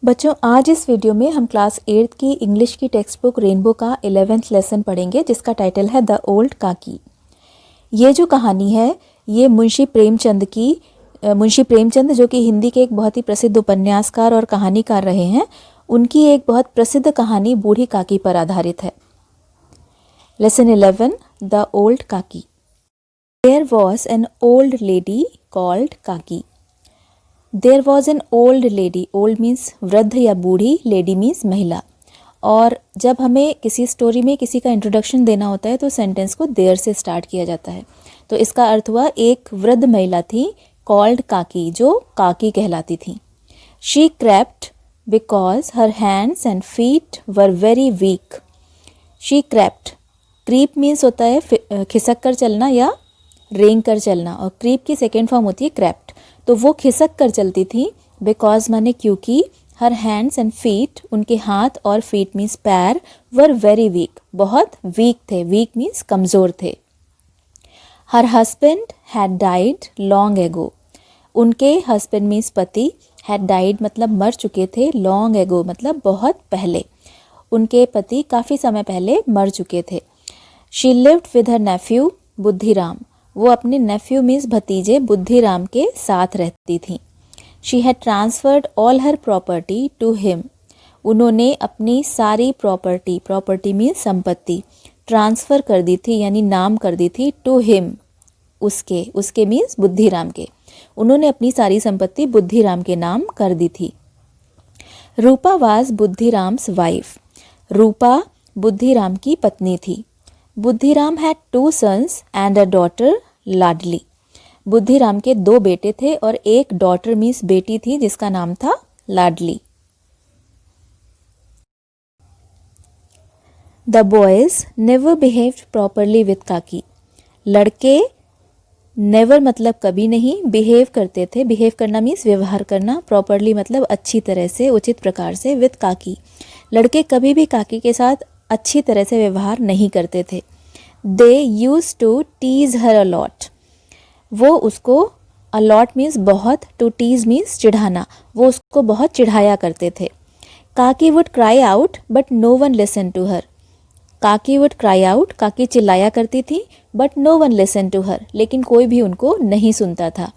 बच्चों, आज इस वीडियो में हम क्लास 8 की इंग्लिश की टेक्स्ट बुक रेनबो का 11th लेसन पढ़ेंगे, जिसका टाइटल है द ओल्ड काकी। ये जो कहानी है ये मुंशी प्रेमचंद जो कि हिंदी के एक बहुत ही प्रसिद्ध उपन्यासकार और कहानीकार रहे हैं, उनकी एक बहुत प्रसिद्ध कहानी बूढ़ी काकी पर आधारित है। Lesson 11, the old Kaki. There was an old lady called Kaki. There was an old lady. Old means वृद्ध या बूढ़ी, लेडी मीन्स महिला। और जब हमें किसी स्टोरी में किसी का इंट्रोडक्शन देना होता है तो सेंटेंस को देयर से स्टार्ट किया जाता है। तो इसका अर्थ हुआ एक वृद्ध महिला थी कॉल्ड काकी, जो काकी कहलाती थी। She crept because her hands and feet were very weak. She crept, creep means होता है खिसक कर चलना या रेंग कर चलना, और क्रीप की सेकेंड फॉर्म होती है क्रेप्ट। तो वो खिसक कर चलती थी, बिकॉज माने क्योंकि, हर हैंड्स एंड फीट, उनके हाथ और फीट मीन्स पैर, वर वेरी वीक, बहुत वीक थे। वीक मीन्स कमज़ोर थे। Her husband had died long ago. उनके हस्बैंड मीन्स पति, हैड डाइड मतलब मर चुके थे, लॉन्ग एगो मतलब बहुत पहले, उनके पति काफ़ी समय पहले मर चुके थे। She lived with her nephew Buddhiram. वो अपने नेफ्यू मीन्स भतीजे बुद्धिराम के साथ रहती थी। She had transferred all her property to him. उन्होंने अपनी सारी प्रॉपर्टी मीन्स संपत्ति, ट्रांसफ़र कर दी थी यानी नाम कर दी थी, टू हिम, उसके मीन्स बुद्धिराम के। उन्होंने अपनी सारी संपत्ति बुद्धिराम के नाम कर दी थी। Rupa was Buddhiram's wife. रूपा बुद्धिराम की पत्नी थी। Buddhiram had 2 sons and a daughter Ladli. Buddhiram के 2 बेटे थे और एक डॉटर मीन्स बेटी थी जिसका नाम था Ladli. The boys never behaved properly with Kaki. लड़के नेवर मतलब कभी नहीं, बिहेव करते थे। बिहेव करना मीन्स व्यवहार करना, प्रॉपरली मतलब अच्छी तरह से, उचित प्रकार से, विथ काकी। लड़के कभी भी काकी के साथ अच्छी तरह से व्यवहार नहीं करते थे। They used to tease her a lot. वो उसको, अलॉट मीन्स बहुत, टू टीज मीन्स चिढ़ाना, वो उसको बहुत चिढ़ाया करते थे। Kaki would cry out but no one listen to her. Kaki would cry out, Kaki चिल्लाया करती थी, but no one listen to her, लेकिन कोई भी उनको नहीं सुनता था।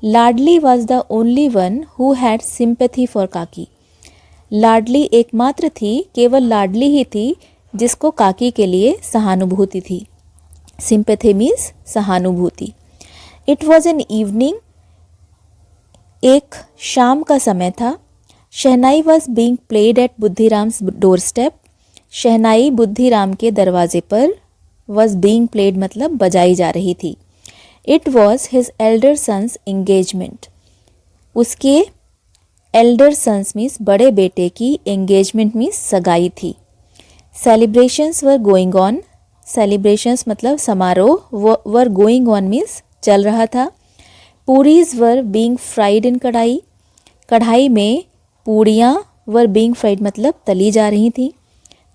Ladli was the only one who had sympathy for Kaki. Ladli एकमात्र थी, केवल लाडली ही थी जिसको काकी के लिए सहानुभूति थी। सिंपैथी मीन्स सहानुभूति। It was an evening. एक शाम का समय था। Shehnai was being played at Buddhiram's doorstep. Shehnai Buddhiram के दरवाजे पर, वॉज बींग प्लेड मतलब बजाई जा रही थी। It was his elder son's engagement. उसके एल्डर सन्स मीन्स बड़े बेटे की, एंगेजमेंट मीन्स सगाई थी। Celebrations were going on. Celebrations मतलब समारोह, वर गोइंग ऑन मीन्स चल रहा था। पूरीज वर बीइंग फ्राइड इन कढ़ाई। कढ़ाई में पूड़ियाँ, वर बीइंग फ्राइड मतलब तली जा रही थी।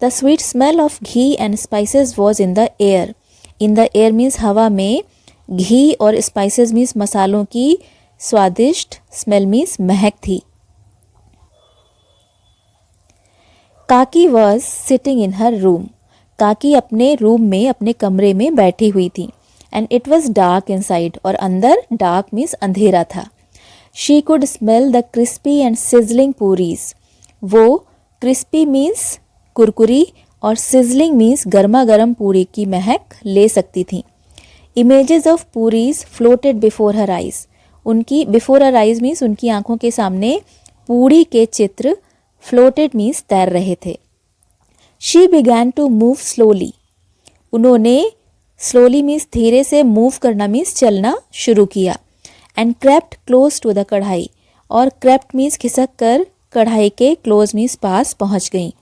The sweet smell of ghee and spices was in the air. In the air means हवा में, घी और स्पाइसेस मीन्स मसालों की स्वादिष्ट, स्मेल मीन्स महक थी। काकी was sitting in her room. काकी अपने रूम में, अपने कमरे में बैठी हुई थी। And it was dark inside, और अंदर डार्क मीन्स अंधेरा था। She could smell the crispy and sizzling puris. वो क्रिस्पी मीन्स कुरकुरी और सिजलिंग मीन्स गर्मा गर्म पूरी की महक ले सकती थी। Images of puris floated before her eyes. उनकी, बिफोर हर आइज मीन्स उनकी आंखों के सामने पूरी के चित्र, फ्लोटेड मीन्स तैर रहे थे। She began to move slowly. उन्होंने, स्लोली मीन्स धीरे से, मूव करना मीन्स चलना शुरू किया। And crept close to the कढ़ाई। और क्रेप्ट मीन्स खिसक कर कढ़ाई के क्लोज मीन्स पास पहुंच गई।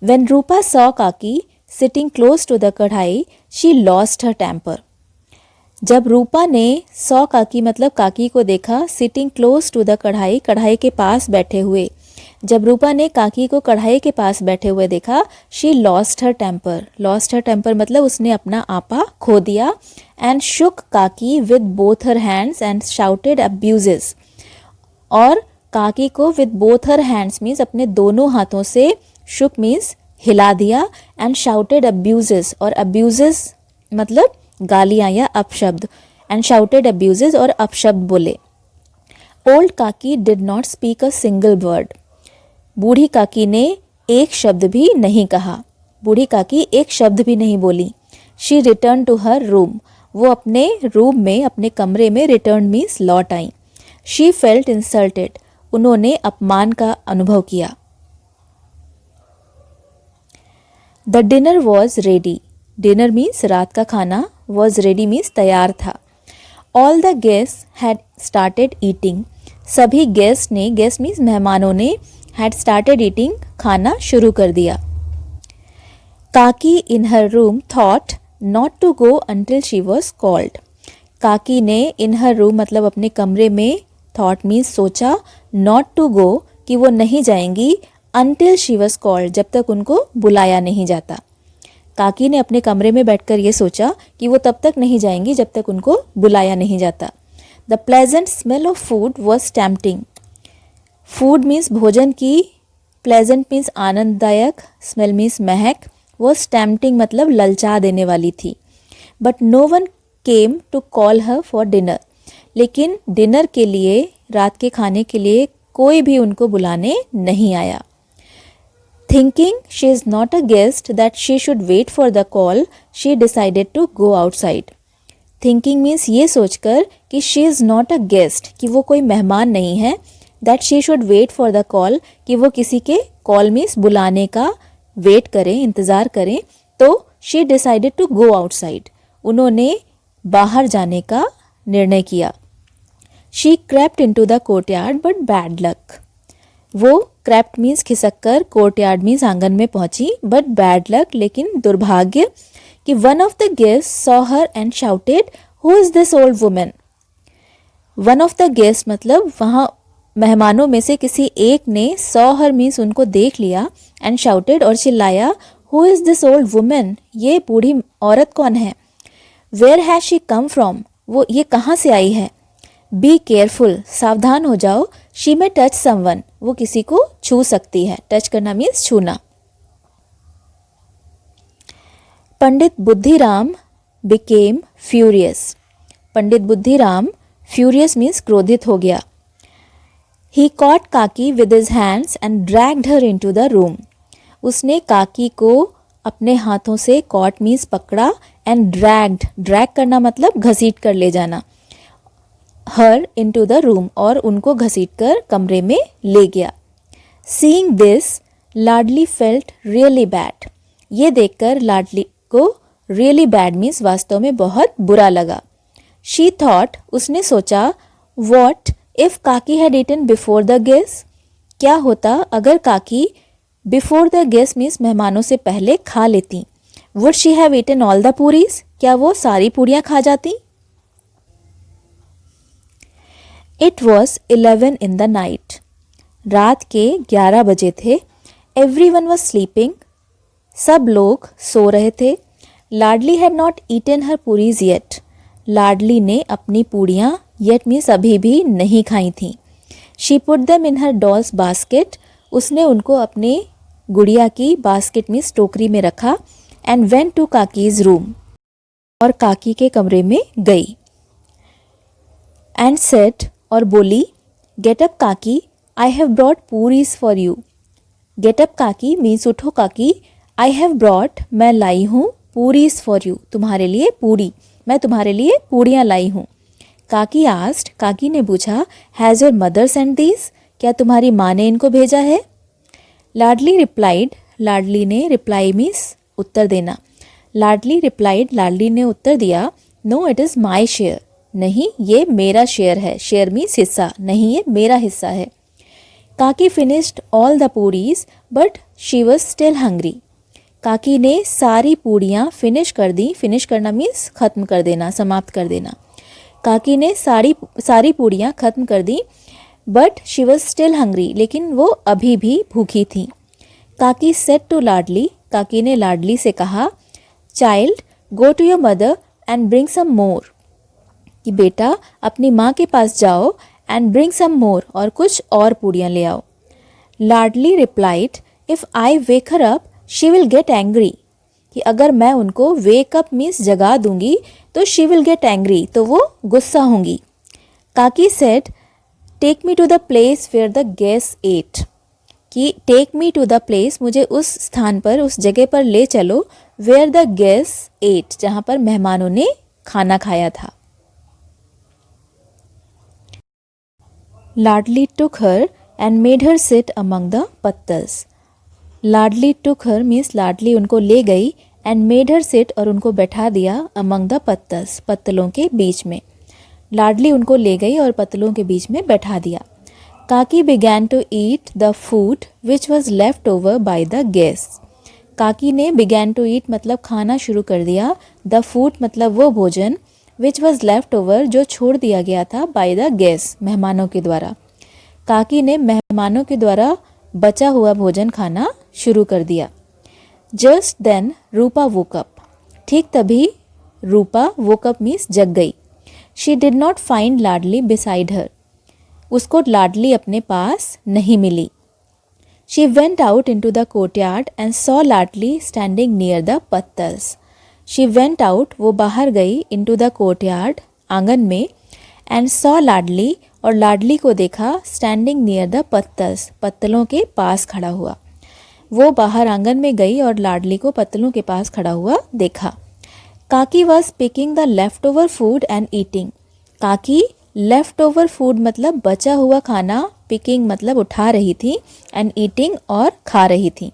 व्हेन रूपा सॉ काकी सिटिंग क्लोज टू द कढ़ाई, शी लॉस्ट हर टेम्पर। जब रूपा ने सॉ काकी मतलब काकी को देखा, सिटिंग क्लोज टू द कढ़ाई, कढ़ाई के पास बैठे हुए, जब रूपा ने काकी को कढ़ाई के पास बैठे हुए देखा, she lost her temper. Lost her temper मतलब उसने अपना आपा खो दिया। And shook Kaki with both her hands and shouted abuses. और काकी को with both her hands means अपने दोनों हाथों से शुक मीन्स हिला दिया एंड शाउटेड अब्यूजेस, और अब्यूजेस मतलब गालियाँ या अपशब्द, एंड शाउटेड अब्यूजेस और अपशब्द बोले। ओल्ड काकी did not speak a single word, बूढ़ी काकी ने एक शब्द भी नहीं कहा, बूढ़ी काकी एक शब्द भी नहीं बोली। She return to her room, वो अपने रूम में अपने कमरे में रिटर्न मीन्स लौट आई। शी फेल्ट इंसल्टेड, उन्होंने अपमान का अनुभव किया। The dinner was ready, dinner means रात का खाना, वॉज रेडी मीन्स तैयार था। All the guest had started eating, सभी गेस्ट ने, गेस्ट मीन्स मेहमानों ने, हैड स्टार्टेड ईटिंग खाना शुरू कर दिया। Kaki in her room thought not to go until she was called, Kaki ने इन हर रूम मतलब अपने कमरे में, थॉट मीन्स सोचा, नॉट टू गो कि वो नहीं जाएंगी, अंटिल शी वॉज कॉल्ड जब तक उनको बुलाया नहीं जाता। काकी ने अपने कमरे में बैठकर ये सोचा कि वो तब तक नहीं जाएंगी जब तक उनको बुलाया नहीं जाता। The pleasant smell of food was tempting, food means भोजन की, प्लेजेंट मीन्स आनंददायक, स्मेल मीन्स महक, वॉज टेम्पटिंग मतलब ललचा देने वाली थी। But no one came to call her for dinner, लेकिन डिनर के लिए, रात के खाने के लिए कोई भी उनको बुलाने नहीं आया। Thinking she is not a guest that she should wait for the call, she decided to go outside. Thinking means ये सोचकर कि she is not a guest, कि वो कोई मेहमान नहीं है, that she should wait for the call, कि वो किसी के call means बुलाने का वेट करें, इंतज़ार करें, तो she decided to go outside, उन्होंने बाहर जाने का निर्णय किया। She crept into the courtyard but bad luck, वो क्रैप्ट मीन्स खिसक कर, कोर्टयार्ड मीन्स आंगन में पहुंची, बट बैड लक लेकिन दुर्भाग्य, कि one of the guest saw her and shouted who is this old women. One of the guest मतलब वहाँ मेहमानों में से किसी एक ने सॉ हर मीन्स उनको देख लिया, एंड शाउटेड और चिल्लाया, who is this old woman, ये बूढ़ी औरत कौन है। Where has she come from, वो ये कहाँ से आई है। बी केयरफुल, सावधान हो जाओ, शी में टच समवन, वो किसी को छू सकती है, टच करना मीन्स छूना। पंडित बुद्धिराम बिकेम फ्यूरियस, पंडित बुद्धिराम फ्यूरियस मीन्स क्रोधित हो गया। ही कॉट काकी with his hands and dragged her into the room, उसने काकी को अपने हाथों से, कॉट मीन्स पकड़ा, एंड ड्रैग्ड, ड्रैग करना मतलब घसीट कर ले जाना, हर इनटू द रूम और उनको घसीट कर कमरे में ले गया। Seeing this Ladli felt really bad, ये देखकर लाडली को रियली बैड मीन्स वास्तव में बहुत बुरा लगा। शी थॉट, उसने सोचा, what if Kaki had eaten before the guest, क्या होता अगर काकी बिफोर द गेस्ट मीन्स मेहमानों से पहले खा लेती। Would she have eaten all the puris, क्या वो सारी पूड़ियाँ खा जाती। It was 11 in the night, रात के 11 बजे थे। एवरी वन वॉज स्लीपिंग, सब लोग सो रहे थे। Ladli had not eaten her puris yet, Ladli ने अपनी पूड़ियाँ येट मीन्स अभी भी नहीं खाई थीं। She put them in her dolls basket, उसने उनको अपने गुड़िया की बास्केट मीन्स टोकरी में रखा। And went to Kaki's room, और काकी के कमरे में गई। एंड सेड, और बोली, गेट अप काकी, I have brought puris for you. Get up काकी मीन्स उठो काकी, आई हैव ब्रॉट मैं लाई हूँ, पूरीज फॉर यू तुम्हारे लिए पूरी, मैं तुम्हारे लिए पूड़ियाँ लाई हूँ। काकी आस्क्ड, काकी ने पूछा, has your mother send these, क्या तुम्हारी माँ ने इनको भेजा है। लाडली रिप्लाइड, लाडली ने, रिप्लाई मीन्स उत्तर देना। लाडली रिप्लाइड, लाडली ने उत्तर दिया, no it is my share, नहीं ये मेरा शेयर है, शेयर मीन्स हिस्सा, नहीं ये मेरा हिस्सा है। काकी finished all the puris but she was still hungry, काकी ने सारी पूड़ियाँ फिनिश कर दी, फिनिश करना मीन्स ख़त्म कर देना, समाप्त कर देना। काकी ने सारी पूड़ियाँ ख़त्म कर दी, but she was still hungry, लेकिन वो अभी भी भूखी थी। काकी सेड टू लाडली, काकी ने लाडली से कहा, child go to your mother and bring some more, कि बेटा अपनी माँ के पास जाओ एंड ब्रिंग सम मोर, और कुछ और पूड़ियाँ ले आओ। Ladli replied, if I wake her up she will get angry, कि अगर मैं उनको वेक अप मीन्स जगा दूंगी तो शी विल गेट एंग्री, तो वो गुस्सा होंगी। Kaki said, take me to the place where the guest ate, कि take me to the place, मुझे उस स्थान पर, उस जगह पर ले चलो, वेयर द गेस्ट एट, जहाँ पर मेहमानों ने खाना खाया था। Ladli took her and made her sit among the pattals. Ladli took her means Ladli उनको ले गई, एंड मेड हर सिट, और उनको बैठा दिया, अमंग द पत्तल्स, पत्तलों के बीच में। लाडली उनको ले गई और पत्तलों के बीच में बैठा दिया। Kaki began to eat the food which was left over by the guest. Kaki ने बिगैन टू ईट मतलब खाना शुरू कर दिया, द फूड मतलब वो भोजन, विच वॉज लेफ्ट ओवर जो छोड़ दिया गया था, बाई द गेस्ट मेहमानों के द्वारा। काकी ने मेहमानों के द्वारा बचा हुआ भोजन खाना शुरू कर दिया। Just then Rupa woke up, ठीक तभी रूपा वोक अप मीन्स जग गई। She did not find Ladli beside her, उसको लाडली अपने पास नहीं मिली। She went out into the courtyard and saw Ladli standing near the pattals. She went out, वो बाहर गई, इन टू द कोर्टयार्ड, आंगन में, एंड सॉ लाडली, और लाडली को देखा, स्टैंडिंग नियर द पत्तल्स, पत्तलों के पास खड़ा हुआ। वो बाहर आंगन में गई और लाडली को पत्तलों के पास खड़ा हुआ देखा। काकी was picking the left over food and eating. काकी लेफ्ट ओवर फूड मतलब बचा हुआ खाना, पिकिंग मतलब उठा रही थी, एंड ईटिंग और खा रही थी।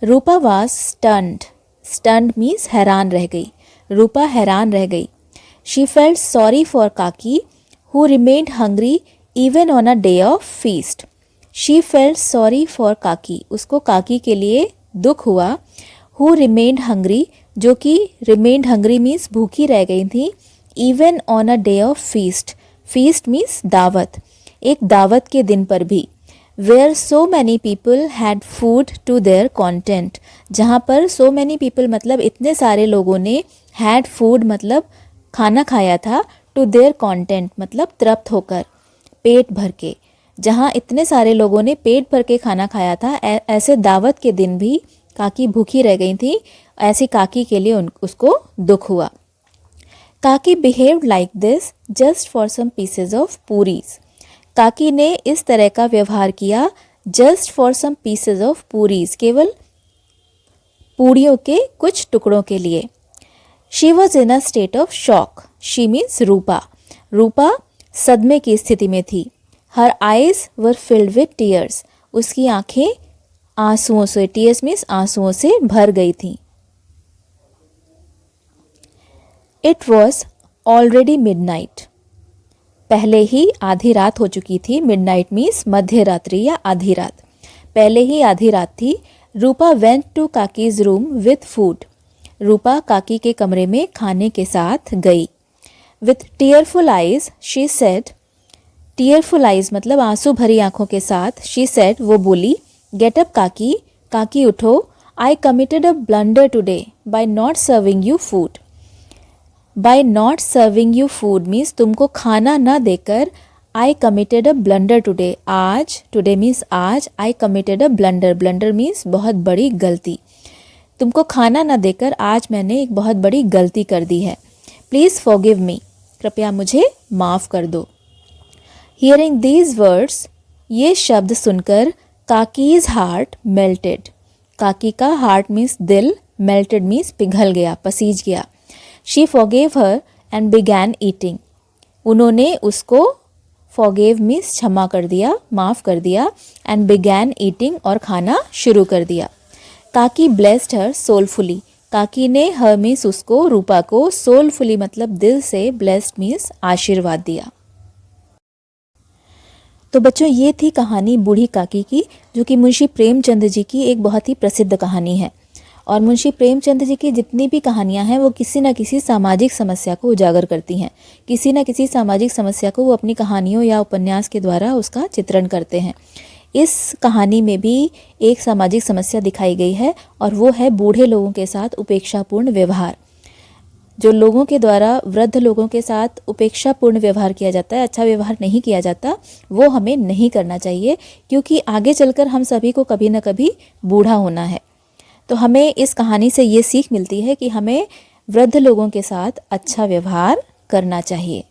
रूपा वॉज स्टन्ड, स्टन्ड मीन्स हैरान रह गई, रूपा हैरान रह गई। शी फेल्ट सॉरी फॉर काकी who remained hungry even on a day of feast. She felt sorry for काकी, उसको काकी के लिए दुख हुआ। हु रिमेन्ड हंग्री, जो कि रिमेन्ड हंग्री मीन्स भूखी रह गई थी, even on a day of feast, feast means दावत, एक दावत के दिन पर भी। Where so many people had food to their content, जहाँ पर सो मैनी पीपल मतलब इतने सारे लोगों ने, हैड फूड मतलब खाना खाया था, टू देयर कॉन्टेंट मतलब तृप्त होकर, पेट भर के, जहाँ इतने सारे लोगों ने पेट भर के खाना खाया था, ऐसे दावत के दिन भी काकी भूखी रह गई थी। ऐसी काकी के लिए उसको दुख हुआ। Kaki behaved like this just for some pieces of puris. Kaki ने इस तरह का व्यवहार किया, just for some pieces of puris, केवल पूड़ियों के कुछ टुकड़ों के लिए। She was in a state of shock, she means Rupa, Rupa सदमे की स्थिति में थी। Her eyes were filled with tears, उसकी आंखें आंसुओं से, टीयर्स मीन्स आंसुओं से भर गई थी। इट वॉज ऑलरेडी मिडनाइट, पहले ही आधी रात हो चुकी थी। मिडनाइट मीन्स मध्य रात्रि या आधी रात, पहले ही आधी रात थी। Rupa went to Kaki's room with food, Rupa Kaki के कमरे में खाने के साथ गई। With tearful eyes she said, tearful eyes मतलब आंसू भरी आंखों के साथ, शी सेड वो बोली, गेट अप काकी, काकी उठो, I committed a blunder today by not serving you food. By not serving you food means तुमको खाना न देकर, I committed a blunder today, आज, टुडे मीन्स आज, I committed a blunder, blunder means बहुत बड़ी गलती, तुमको खाना न देकर आज मैंने एक बहुत बड़ी गलती कर दी है। प्लीज़ फॉरगिव मी, कृपया मुझे माफ़ कर दो। हियरिंग दीज वर्ड्स, ये शब्द सुनकर काकीज हार्ट मेल्टेड, काकी का हार्ट मीन्स दिल, मेल्टेड मीन्स पिघल गया, पसीज गया। She forgave her and began eating, उन्होंने उसको फॉरगेव मीन्स क्षमा कर दिया, माफ़ कर दिया, एंड बिगैन ईटिंग और खाना शुरू कर दिया। काकी ब्लेस्ड हर सोलफुली, काकी ने हर मीन्स उसको, रूपा को, सोलफुली मतलब दिल से, ब्लेस्ड मीन्स आशीर्वाद दिया। तो बच्चों ये थी कहानी बूढ़ी काकी की, जो कि मुंशी प्रेमचंद जी की एक बहुत ही प्रसिद्ध कहानी है। और मुंशी प्रेमचंद जी की जितनी भी कहानियां हैं वो किसी न किसी सामाजिक समस्या को उजागर करती हैं, किसी न किसी सामाजिक समस्या को वो अपनी कहानियों या उपन्यास के द्वारा उसका चित्रण करते हैं। इस कहानी में भी एक सामाजिक समस्या दिखाई गई है और वो है बूढ़े लोगों के साथ उपेक्षापूर्ण व्यवहार। जो लोगों के द्वारा वृद्ध लोगों के साथ उपेक्षापूर्ण व्यवहार किया जाता है, अच्छा व्यवहार नहीं किया जाता, वो हमें नहीं करना चाहिए, क्योंकि आगे चलकर हम सभी को कभी न कभी बूढ़ा होना है। तो हमें इस कहानी से ये सीख मिलती है कि हमें वृद्ध लोगों के साथ अच्छा व्यवहार करना चाहिए।